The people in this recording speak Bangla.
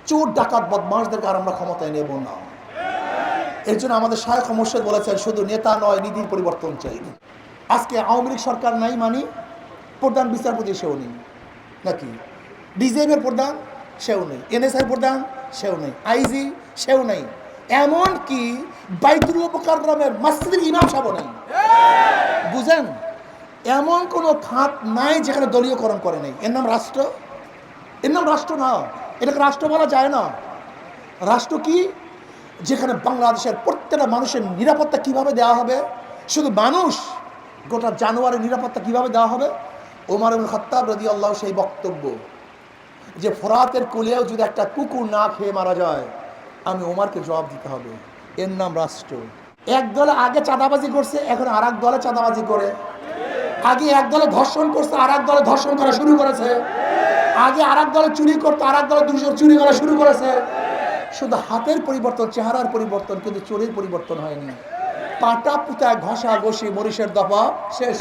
চোর ডাকাত বদমাশদেরকে আর আমরা ক্ষমতায় নেব না। এর জন্য আমাদের শায়খ মুর্শিদ বলেছেন, শুধু নেতা নয়, নীতির পরিবর্তন চাই। আজকে আওয়ামী লীগ সরকার নাই মানে প্রধান বিচারপতি সেও নেই, নাকি ডিজিএমের প্রধান সেও নেই, এনএসআই প্রধান সেও নেই, আইজি সেও নেই, এমন কি বাইতুল মুকাররমের মসজিদের ইমাম সাহেবও নেই। বুঝেন, এমন কোনো খাত নাই যেখানে দলীয়করণ করে নেই। এর নাম রাষ্ট্র? এর নাম রাষ্ট্র না, এটাকে রাষ্ট্র বলা যায় না। রাষ্ট্র কি? যেখানে বাংলাদেশের প্রত্যেকটা মানুষের নিরাপত্তা কিভাবে দেওয়া হবে, শুধু মানুষ, গোটা জানোয়ারের নিরাপত্তা কিভাবে দেওয়া হবে। ওমর ইবনে খাত্তাব রাদিয়াল্লাহু সেই বক্তব্য যে ফোরাতের কুলেও যদি একটা কুকুর না খেয়ে মারা যায়, আমি ওমরকে জবাব দিতে হবে। এর নাম রাষ্ট্র। এক দলে আগে চাঁদাবাজি করছে, এখন আর এক দলে চাঁদাবাজি করে। আগে এক দলে ধর্ষণ করছে, আর এক দলে ধর্ষণ করা শুরু করেছে। আগে আর এক দলে চুরি করতো, আর এক দলে চুরি করা শুরু করেছে। শুধু হাতের পরিবর্তন, চেহারার পরিবর্তন, কিন্তু চোরের পরিবর্তন হয়নি। পাটা পুতায় ঘষা ঘষি, মরিচের দফা শেষ।